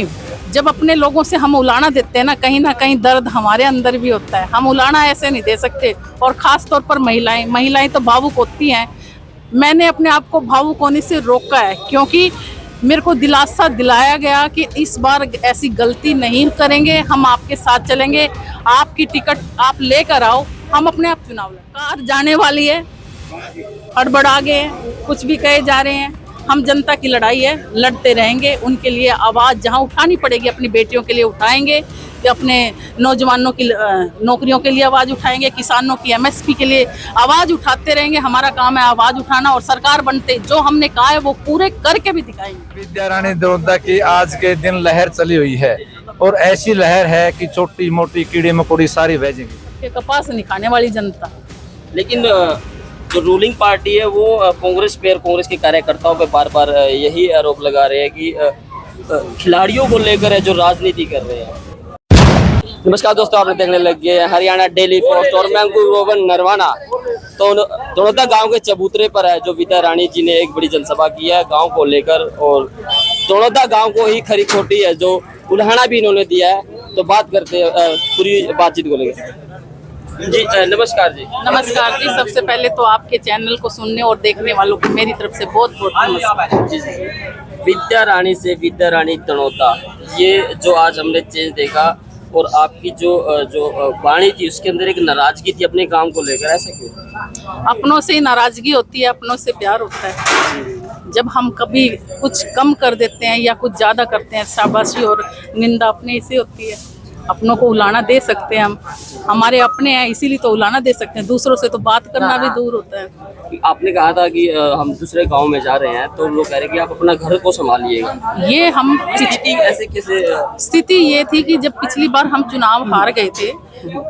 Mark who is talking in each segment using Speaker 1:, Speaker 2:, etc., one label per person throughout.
Speaker 1: नहीं, जब अपने लोगों से हम उलाना देते हैं ना कहीं दर्द हमारे अंदर भी होता है। हम उलाना ऐसे नहीं दे सकते, और ख़ास तौर पर महिलाएं तो भावुक होती हैं। मैंने अपने आप को भावुक होने से रोका है, क्योंकि मेरे को दिलासा दिलाया गया कि इस बार ऐसी गलती नहीं करेंगे, हम आपके साथ चलेंगे, आपकी टिकट आप लेकर आओ, हम अपने आप चुनाव लड़ेंगे। कार जाने वाली है, हड़बड़ा गए हैं, कुछ भी कहे जा रहे हैं। हम जनता की लड़ाई है, लड़ते रहेंगे। उनके लिए आवाज़ जहां उठानी पड़ेगी, अपनी बेटियों के लिए उठाएंगे, अपने नौजवानों की नौकरियों के लिए आवाज़ उठाएंगे, किसानों की MSP के लिए आवाज़ उठाते रहेंगे। हमारा काम है आवाज़ उठाना, और सरकार बनते जो हमने कहा है वो पूरे करके भी दिखाएंगे।
Speaker 2: विद्या रानी दरोदा की आज के दिन लहर चली हुई है, और ऐसी लहर है कि छोटी मोटी कीड़ी मकोड़ी सारी भेजेंगी।
Speaker 1: कपास नहीं खाने वाली जनता।
Speaker 3: लेकिन जो रूलिंग पार्टी है वो कांग्रेस पे और कांग्रेस के कार्यकर्ताओं पे बार बार यही आरोप लगा रहे हैं कि खिलाड़ियों को लेकर है जो राजनीति कर रहे हैं। नमस्कार दोस्तों, आपने देखने लग गए हरियाणा डेली पोस्ट और मैं हूं रोहन नरवाना। तो दरोदा गांव के चबूतरे पर है जो विद्या रानी जी ने एक बड़ी जनसभा की है गांव को लेकर, और दरोदा गांव को ही खरी खोटी है जो उल्हाना भी इन्होंने दिया है। तो बात करते हैं पूरी बातचीत को लेकर। जी नमस्कार जी।
Speaker 1: नमस्कार जी। सबसे पहले तो आपके चैनल को सुनने और देखने वालों को मेरी तरफ से बहुत बहुत नमस्कार।
Speaker 3: जी जी। विद्या रानी से विद्या रानी दरोदा, ये जो आज हमने चेंज देखा, और आपकी जो वाणी थी उसके अंदर एक नाराजगी थी अपने काम को लेकर, ऐसा क्यों?
Speaker 1: अपनों से नाराजगी होती है, अपनों से प्यार होता है। जब हम कभी कुछ कम कर देते हैं या कुछ ज्यादा करते हैं, शाबाशी और निंदा अपने से होती है। अपनों को उलाना दे सकते हैं, हम हमारे अपने हैं इसीलिए तो उलाना दे सकते हैं, दूसरों से तो बात करना भी दूर होता है।
Speaker 3: आपने कहा था कि हम दूसरे गांव में जा रहे हैं, तो लोग कह रहे हैं कि आप अपना घर को संभालिएगा।
Speaker 1: ये हम
Speaker 3: स्थिति ऐसे कैसे?
Speaker 1: स्थिति ये थी कि जब पिछली बार हम चुनाव हार गए थे,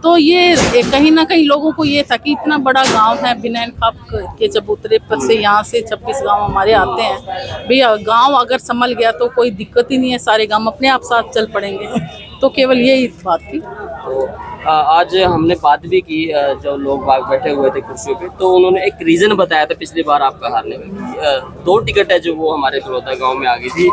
Speaker 1: तो ये कहीं ना कहीं लोगों को ये था कि इतना बड़ा गांव है, बिनैन खाप के चबूतरे पर से यहाँ से 26 गांव हमारे आते हैं। भैया गांव अगर संभल गया तो कोई दिक्कत ही नहीं है, सारे गांव अपने आप साथ चल पड़ेंगे। तो केवल यही बात थी।
Speaker 3: तो आज हमने बात भी की, जो लोग बाग बैठे हुए थे कुर्सियों पे, तो उन्होंने एक रीजन बताया था पिछली बार आपका हारने का। 2 टिकट है जो वो हमारे दरोदा गांव में आ गई थी,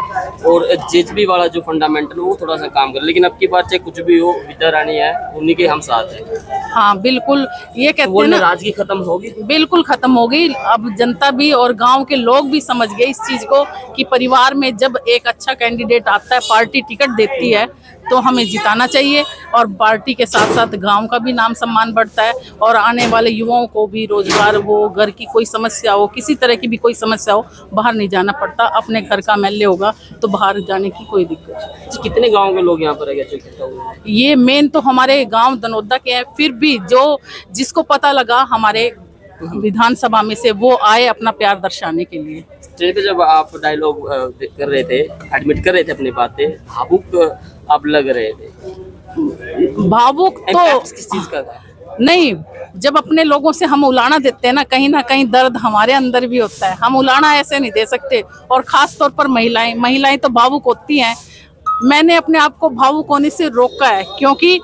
Speaker 3: और JHP वाला जो फंडामेंटल वो थोड़ा सा काम कर, लेकिन अब की बार चाहे कुछ भी हो, विद्या रानी है, उन्हीं के हम साथ हैं।
Speaker 1: हाँ बिल्कुल, ये कहते
Speaker 3: वो
Speaker 1: हैं ना,
Speaker 3: नाराजगी खत्म होगी।
Speaker 1: बिल्कुल खत्म हो गई। अब जनता भी और गांव के लोग भी समझ गए इस चीज को कि परिवार में जब एक अच्छा कैंडिडेट आता है, पार्टी टिकट देती है, तो हमें जिताना चाहिए, और पार्टी के साथ साथ गांव का भी नाम सम्मान बढ़ता है, और आने वाले युवाओं को भी रोजगार हो, घर की कोई समस्या हो, किसी तरह की भी कोई समस्या हो, बाहर नहीं जाना पड़ता। अपने घर का MLA होगा तो बाहर जाने की कोई दिक्कत नहीं।
Speaker 3: कितने गाँव के लोग यहाँ पर है?
Speaker 1: ये मेन तो हमारे गांव दनोदा के हैं, फिर भी जिसको पता लगा हमारे विधानसभा में से, वो आए अपना प्यार दर्शाने के लिए।
Speaker 3: स्टेज पे जब आप डायलॉग कर रहे थे, एडमिट कर रहे थे अपनी बातें, भावुक आप लग रहे थे।
Speaker 1: भावुक तो
Speaker 3: किस चीज का था?
Speaker 1: नहीं, जब अपने लोगों से हम उलाना देते हैं ना कहीं दर्द हमारे अंदर भी होता है। हम उलाना ऐसे नहीं दे सकते, और खास तौर पर महिलाएं तो भावुक होती हैं। मैंने अपने आप को भावुक होने से रोका है, क्योंकि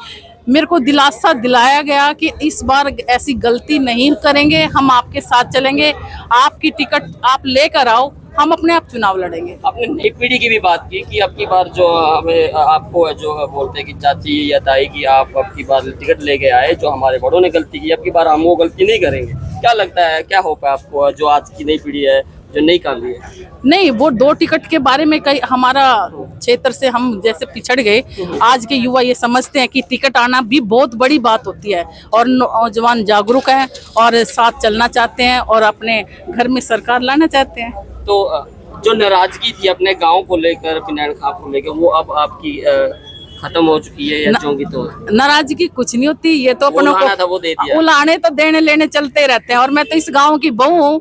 Speaker 1: मेरे को दिलासा दिलाया गया कि इस बार ऐसी गलती नहीं करेंगे, हम आपके साथ चलेंगे, आपकी टिकट आप लेकर आओ, हम अपने आप चुनाव लड़ेंगे।
Speaker 3: आपने नई पीढ़ी की भी बात की कि अब की बार जो हमें आपको जो बोलते हैं कि चाची या ताई की आप अब की बार टिकट लेके आए, जो हमारे बड़ों ने गलती की, अब की बार हम वो गलती नहीं करेंगे। क्या लगता है, क्या होप है आपको, जो आज की नई पीढ़ी है जो नहीं कर रही है?
Speaker 1: नहीं, वो 2 टिकट के बारे में कई हमारा क्षेत्र से हम जैसे पिछड़ गए। आज के युवा ये समझते हैं कि टिकट आना भी बहुत बड़ी बात होती है, और नौजवान जागरूक हैं और साथ चलना चाहते हैं, और अपने घर में सरकार लाना चाहते हैं।
Speaker 3: तो जो नाराजगी थी अपने गांव को लेकर, बिनैन खाप को लेकर, वो अब आपकी खत्म हो चुकी है या होगी? तो
Speaker 1: नाराजगी कुछ नहीं होती, ये तो अपनों को
Speaker 3: वो दे दिया।
Speaker 1: उलाने तो देने लेने चलते रहते हैं, और मैं तो इस गाँव की बहू हूँ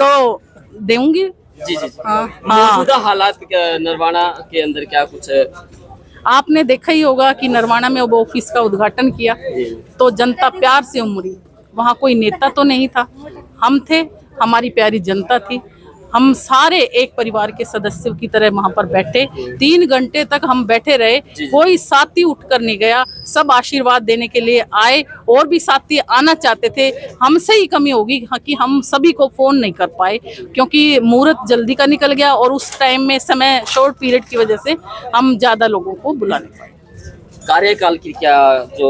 Speaker 1: तो देंगी।
Speaker 3: जी जी।
Speaker 1: हाँ।
Speaker 3: मौजूदा हालात नरवाना के अंदर क्या कुछ है?
Speaker 1: आपने देखा ही होगा कि नरवाना में वो ऑफिस का उद्घाटन किया, तो जनता प्यार से उमड़ी। वहाँ कोई नेता तो नहीं था, हम थे, हमारी प्यारी जनता थी। हम सारे एक परिवार के सदस्यों की तरह वहां पर बैठे, 3 घंटे तक हम बैठे रहे। कोई साथी उठकर नहीं गया, सब आशीर्वाद देने के लिए आए। और भी साथी आना चाहते थे, हमसे ही कमी होगी कि हम सभी को फोन नहीं कर पाए, क्योंकि मुहूर्त जल्दी का निकल गया और उस टाइम में समय शॉर्ट पीरियड की वजह से हम ज्यादा लोगों को बुला नहीं पाए।
Speaker 3: कार्यकाल की क्या जो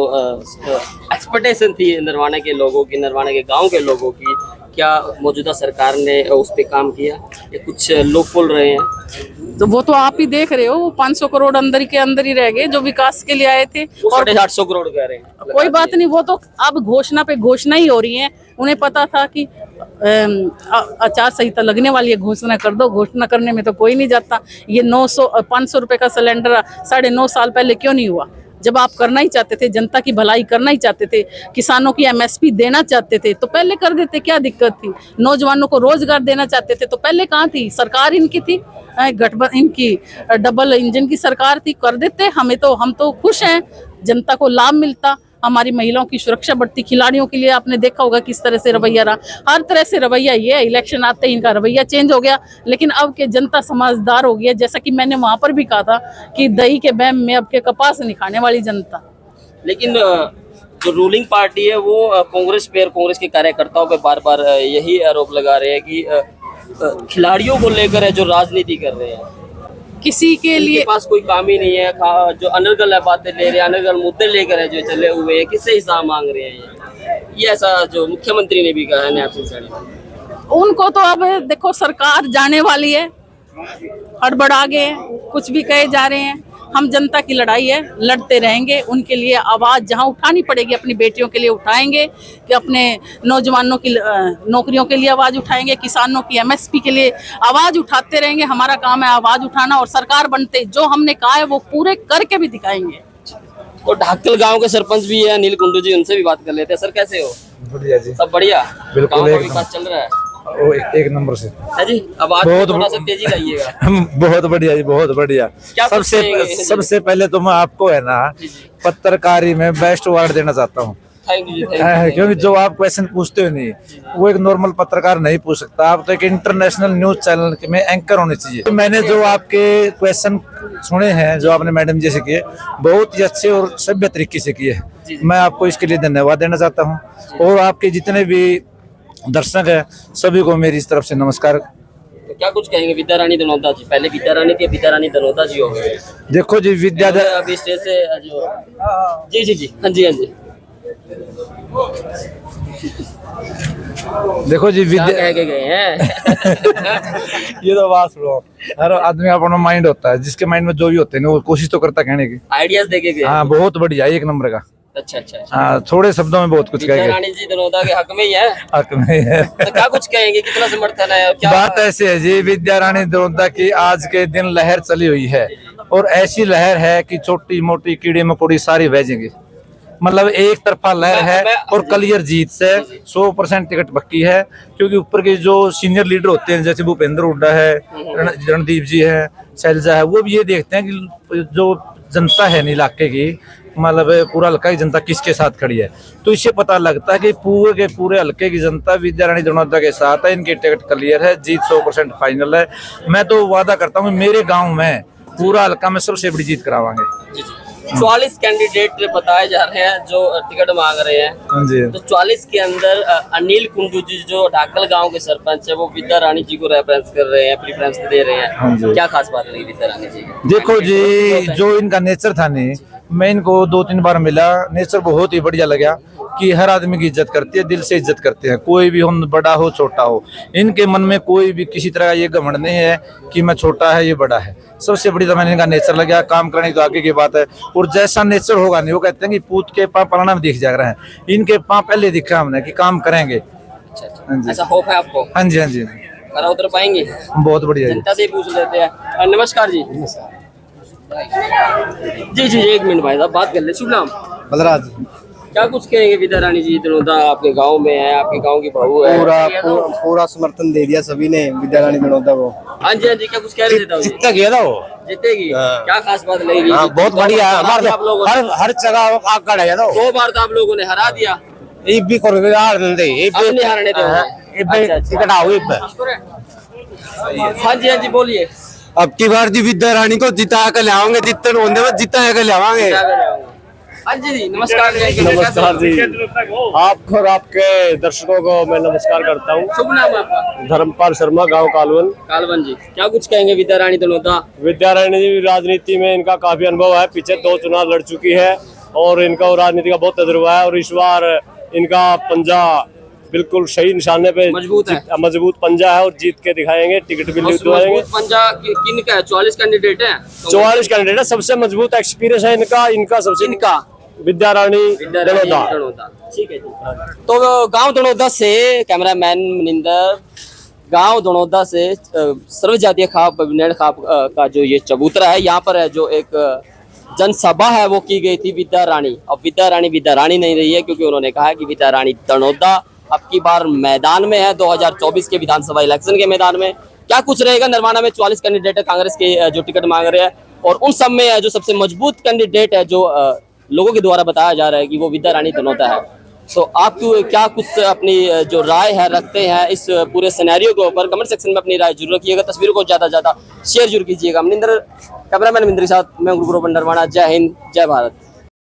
Speaker 3: एक्सपेक्टेशन थी नरवाना के लोगों की, नरवाना के गांव के लोगों की, क्या मौजूदा सरकार ने उस पे काम किया? ये कुछ लोग बोल रहे हैं
Speaker 1: तो वो तो आप ही देख रहे हो, वो 500 करोड़ अंदर के अंदर ही रह गए जो विकास के लिए आए थे।
Speaker 3: और 850 करोड़ कह रहे हैं।
Speaker 1: कोई बात नहीं, वो तो अब घोषणा पे घोषणा ही हो रही है। उन्हें पता था कि आचार संहिता लगने वाली है, घोषणा कर दो। घोषणा करने में तो कोई नहीं जाता। ये 500 रुपए का सिलेंडर 9.5 साल पहले क्यों नहीं हुआ? जब आप करना ही चाहते थे, जनता की भलाई करना ही चाहते थे, किसानों की एमएसपी देना चाहते थे, तो पहले कर देते, क्या दिक्कत थी? नौजवानों को रोजगार देना चाहते थे, तो पहले कहाँ थी सरकार? इनकी थी गठबंधन, इनकी डबल इंजन की सरकार थी, कर देते। हम तो खुश हैं, जनता को लाभ मिलता, हमारी महिलाओं की सुरक्षा बढ़ती। खिलाड़ियों के लिए आपने देखा होगा किस तरह से रवैया रहा, हर तरह से रवैया। ये इलेक्शन आते ही इनका रवैया चेंज हो गया, लेकिन अब के जनता समझदार हो गई है। जैसा कि मैंने वहां पर भी कहा था कि दही के बैम में अब के कपास नहीं खाने वाली जनता।
Speaker 3: लेकिन जो रूलिंग पार्टी है वो कांग्रेस के कार्यकर्ताओं पे बार बार यही आरोप लगा रहे हैं कि खिलाड़ियों को लेकर है जो राजनीति कर रहे हैं।
Speaker 1: किसी के लिए
Speaker 3: पास कोई काम ही नहीं है, जो अनर्गल बातें ले रहे हैं, अनर्गल मुद्दे लेकर है जो चले हुए हैं, किससे हिसाब मांग रहे हैं? ये ऐसा जो मुख्यमंत्री ने भी कहा है न्याय सिंह,
Speaker 1: उनको तो अब देखो सरकार जाने वाली है, हड़बड़ा गए, कुछ भी कहे जा रहे हैं। हम जनता की लड़ाई है, लड़ते रहेंगे। उनके लिए आवाज जहां उठानी पड़ेगी, अपनी बेटियों के लिए उठाएंगे, कि अपने नौजवानों की नौकरियों के लिए आवाज उठाएंगे, किसानों की एमएसपी के लिए आवाज उठाते रहेंगे। हमारा काम है आवाज उठाना, और सरकार बनते जो हमने कहा है वो पूरे करके भी दिखाएंगे।
Speaker 3: तो ढाकल गांव के सरपंच भी है अनिल कुंडू जी, उनसे भी बात कर लेते हैं। सर कैसे हो?
Speaker 2: बढ़िया जी,
Speaker 3: सब बढ़िया।
Speaker 2: बिल्कुल,
Speaker 3: गांव का विकास चल रहा है
Speaker 2: एक नंबर से
Speaker 3: है जी। अब आज
Speaker 2: बहुत
Speaker 3: थोड़ा सा तेजी लाइएगा।
Speaker 2: बहुत बढ़िया जी, बहुत बढ़िया।
Speaker 3: क्या
Speaker 2: सबसे पहले तो मैं आपको है ना पत्रकारी में बेस्ट अवार्ड देना चाहता हूँ,
Speaker 3: थैंक यू।
Speaker 2: क्योंकि जो आप क्वेश्चन पूछते हो नहीं, वो एक नॉर्मल पत्रकार नहीं पूछ सकता। आप तो एक इंटरनेशनल न्यूज चैनल में एंकर होने चाहिए। मैंने जो आपके क्वेश्चन सुने हैं, जो आपने मैडम जी से किए, बहुत ही अच्छे और सभ्य तरीके से किए हैं। मैं आपको इसके लिए धन्यवाद देना चाहता हूँ। और आपके जितने भी दर्शक है, सभी को मेरी इस तरफ से नमस्कार।
Speaker 3: तो क्या कुछ कहेंगे विद्या रानी दनोता जी? पहले विद्या रानी थी, विद्या रानी दनोता जी हो गए।
Speaker 2: देखो जी, विद्या
Speaker 3: अभी स्टेज से जो जी हाँ जी
Speaker 2: देखो जी, विद्या
Speaker 3: कह के गए हैं।
Speaker 2: ये तो बात सुनो, हर आदमी अपना माइंड होता है, जिसके माइंड में जो भी होते हैं वो कोशिश तो करता कहने की।
Speaker 3: आइडियाज देके गए।
Speaker 2: हाँ, बहुत बढ़िया, एक नंबर का।
Speaker 3: अच्छा।
Speaker 2: हाँ, थोड़े शब्दों में बहुत कुछ
Speaker 3: विद्या
Speaker 2: कहेंगे।
Speaker 3: रानी जी दनोता के हक में ही है।
Speaker 2: हक में है।
Speaker 3: तो क्या कुछ कहेंगे, कितना समर्थन है? क्या
Speaker 2: बात ऐसे है जी, विद्या रानी दनोता की आज के दिन लहर चली हुई है, और ऐसी लहर है कि छोटी मोटी कीड़ी मकोड़ी सारी भेजेंगे। मतलब एक तरफा लहर है, और क्लियर जीत से 100% टिकट पक्की है। क्योंकि ऊपर के जो सीनियर लीडर होते हैं, जैसे भूपेंद्र हुड्डा है, रणदीप जी है, शैलजा है, वो भी ये देखते हैं कि जो जनता है इलाके की, मतलब पूरा हल्का की जनता किसके साथ खड़ी है। तो इससे पता लगता है कि पूरे हल्के की जनता विद्या रानी दनोता के साथ है। इनकी टिकट क्लियर है, जीत 100% फाइनल है। मैं तो वादा करता हूँ मेरे गांव में पूरा हल्का में सबसे बड़ी जीत करावांगे।
Speaker 3: 44 कैंडिडेट बताए जा रहे हैं जो टिकट मांग रहे हैं।
Speaker 2: हाँ जी।
Speaker 3: तो 44 के अंदर अनिल कुंडू जी जो ढाकल गांव के सरपंच है, वो विद्या रानी जी को रेफरेंस कर रहे हैं, प्रेफरेंस दे रहे हैं।
Speaker 2: हाँ जी।
Speaker 3: क्या खास बात रही विद्या रानी जी?
Speaker 2: देखो जी, जो इनका नेचर था नहीं, मैं इनको 2-3 बार मिला, नेचर बहुत ही बढ़िया लगा कि हर आदमी की इज्जत करती है, दिल से इज्जत करते हैं, कोई भी हो, बड़ा हो छोटा हो। इनके मन में कोई भी किसी तरह का ये घमंड नहीं है कि मैं छोटा है, ये बड़ा है। सबसे बड़ी तो मैंने इनका नेचर लगा, काम करने तो आगे की बात है। और जैसा नेचर होगा नहीं, वो कहते हैं कि पूत के पाँव पलाना में दिख जा रहे हैं, इनके पाँव पहले दिखा हमने कि काम करेंगे। हाँ जी।
Speaker 3: ऐसा होप है आपको?
Speaker 2: हाँ जी, हाँ जी,
Speaker 3: करा उतर पाएंगे?
Speaker 2: बहुत बढ़िया।
Speaker 3: जनता से पूछ लेते हैं। नमस्कार जी। जी एक मिनट भाई साहब, बात कर ले। शुभ नाम?
Speaker 4: बलराज।
Speaker 3: क्या कुछ कहेंगे विद्या रानी जी दनोता आपके गांव में है, आपके गांव की बहू है?
Speaker 4: पूरा समर्थन दे दिया सभी ने विद्या रानी दनोता को।
Speaker 3: हाँ जी, क्या कुछ कह रहे थे?
Speaker 4: जितना किया था वो
Speaker 3: जीतेगी। क्या खास बात लगेगी?
Speaker 4: बहुत बढ़िया, हर जगह आकर है।
Speaker 3: 2 बार तो आप लोगों ने हरा दिया।
Speaker 4: भी
Speaker 3: हारने दे। हाँ जी बोलिए।
Speaker 5: अब की बार जी विद्या रानी को जिता कर लाओगे, जितने होंगे बस जिता कर लावांगे।
Speaker 3: हाँ जी नमस्कार।
Speaker 6: नमस्कार जी, आपको और आपके दर्शकों को मैं नमस्कार करता हूँ।
Speaker 3: शुभ नाम आपका?
Speaker 6: धर्मपाल शर्मा, गांव कालवन।
Speaker 3: कालवन जी, क्या कुछ कहेंगे विद्या रानी दनोता?
Speaker 6: विद्या रानी जी राजनीति में इनका काफी अनुभव है, पीछे 2 चुनाव लड़ चुकी है और इनका राजनीति का बहुत तजुर्बा है और इस बार इनका पंजा बिल्कुल सही निशाने पे मजबूत पंजा है और जीत के दिखाएंगे, टिकट भी दिलवाएंगे।
Speaker 3: पंजा किन का है? 44 कैंडिडेट है।
Speaker 6: 44 कैंडिडेट है, सबसे मजबूत एक्सपीरियंस है इनका सबसे विद्या रानी दनोता।
Speaker 3: ठीक है जी। तो गांव दनोदा से कैमरामैन मनिंदर, गांव दनोदा से सर्वजातीय खाप विनय खाप का जो ये चबूतरा है, यहाँ पर है जो एक जनसभा है वो की गई थी विद्या रानी। अब विद्या रानी नहीं रही है क्योंकि उन्होंने कहा कि विद्या रानी दनोदा अब की बार मैदान में है 2024 के विधानसभा इलेक्शन के मैदान में। क्या कुछ रहेगा? नरवाना में 44 कैंडिडेट है कांग्रेस के जो टिकट मांग रहे हैं और उन सब में जो सबसे मजबूत कैंडिडेट है जो लोगों के द्वारा बताया जा रहा है कि वो विद्या रानी दनोता है। तो आप क्या कुछ अपनी जो राय है रखते हैं इस पूरे सिनेरियो के ऊपर, कमेंट सेक्शन में अपनी राय जरूर रखिएगा। तस्वीरों को ज्यादा शेयर जरूर कीजिएगा। कैमरामैन मिंद्र के साथ मैं गुरु नरवाना। जय हिंद, जय भारत।